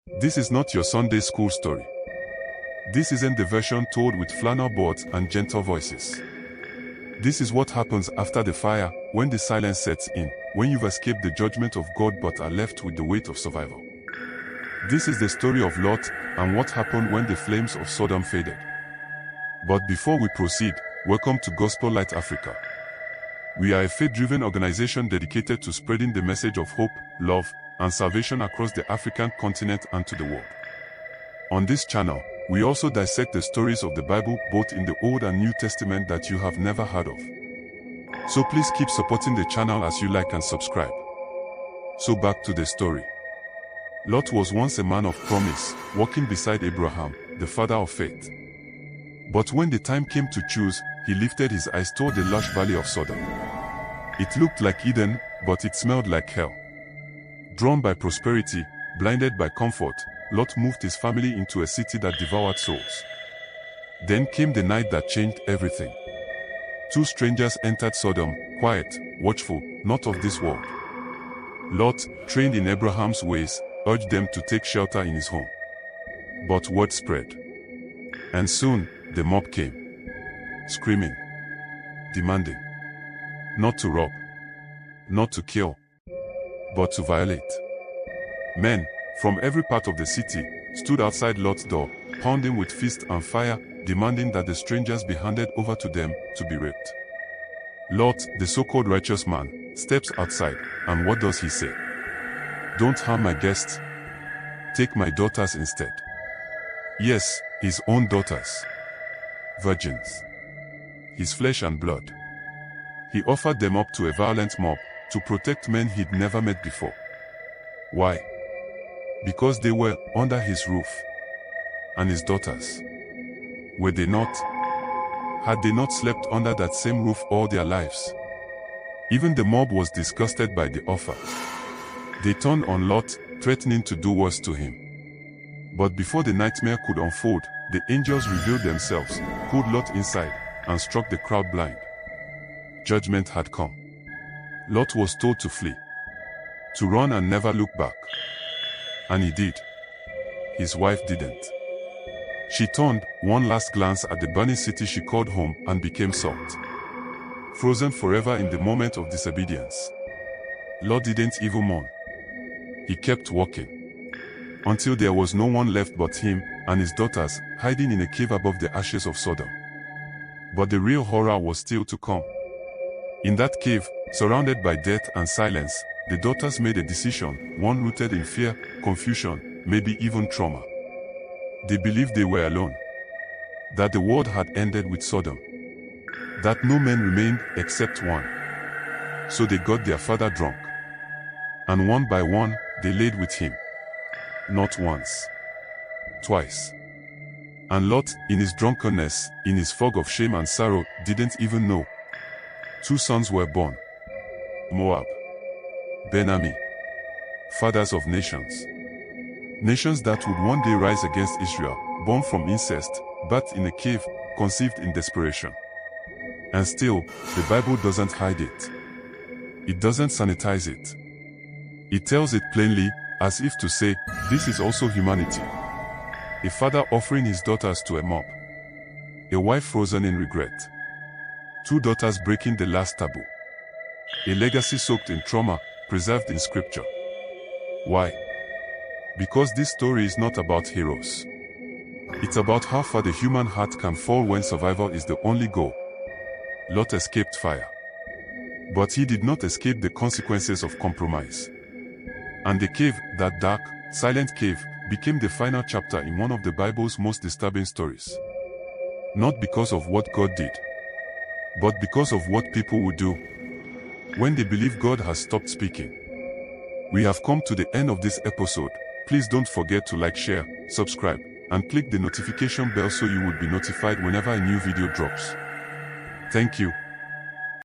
This is not your Sunday school story. This isn't the version told with flannel boards and gentle voices. This is what happens after the fire, when the silence sets in, when you've escaped the judgment of God but are left with the weight of survival. This is the story of Lot and what happened when the flames of Sodom faded. But before we proceed, welcome to Gospel Light Africa. We are a faith-driven organization dedicated to spreading the message of hope, love, and salvation across the African continent and to the world. On this channel, we also dissect the stories of the Bible both in the Old and New Testament that you have never heard of. So please keep supporting the channel as you like and subscribe. So back to the story. Lot was once a man of promise, walking beside Abraham, the father of faith. But when the time came to choose, he lifted his eyes toward the lush valley of Sodom. It looked like Eden, but it smelled like hell. Drawn by prosperity, blinded by comfort, Lot moved his family into a city that devoured souls. Then came the night that changed everything. Two strangers entered Sodom, quiet, watchful, not of this world. Lot, trained in Abraham's ways, urged them to take shelter in his home. But word spread. And soon, the mob came. Screaming. Demanding. Not to rob. Not to kill. But to violate. Men, from every part of the city, stood outside Lot's door, pounding with fist and fire, demanding that the strangers be handed over to them, to be raped. Lot, the so-called righteous man, steps outside, and what does he say? Don't harm my guests. Take my daughters instead. Yes, his own daughters. Virgins. His flesh and blood. He offered them up to a violent mob, to protect men he'd never met before. Why? Because they were under his roof. And his daughters. Were they not? Had they not slept under that same roof all their lives? Even the mob was disgusted by the offer. They turned on Lot, threatening to do worse to him. But before the nightmare could unfold, the angels revealed themselves, pulled Lot inside, and struck the crowd blind. Judgment had come. Lot was told to flee. To run and never look back. And he did. His wife didn't. She turned one last glance at the burning city she called home and became salt. Frozen forever in the moment of disobedience. Lot didn't even mourn. He kept walking. Until there was no one left but him and his daughters, hiding in a cave above the ashes of Sodom. But the real horror was still to come. In that cave, surrounded by death and silence, the daughters made a decision, one rooted in fear, confusion, maybe even trauma. They believed they were alone. That the world had ended with Sodom. That no man remained except one. So they got their father drunk. And one by one, they laid with him. Not once. Twice. And Lot, in his drunkenness, in his fog of shame and sorrow, didn't even know. Two sons were born. Moab. Ben-Ami. Fathers of nations. Nations that would one day rise against Israel, born from incest, birthed in a cave, conceived in desperation. And still, the Bible doesn't hide it. It doesn't sanitize it. It tells it plainly, as if to say, this is also humanity. A father offering his daughters to a mob. A wife frozen in regret. Two daughters breaking the last taboo. A legacy soaked in trauma, preserved in scripture. Why? Because this story is not about heroes. It's about how far the human heart can fall when survival is the only goal. Lot escaped fire. But he did not escape the consequences of compromise. And the cave, that dark, silent cave, became the final chapter in one of the Bible's most disturbing stories. Not because of what God did, but because of what people would do when they believe God has stopped speaking. We have come to the end of this episode. Please don't forget to like, share, subscribe, and click the notification bell so you will be notified whenever a new video drops. Thank you.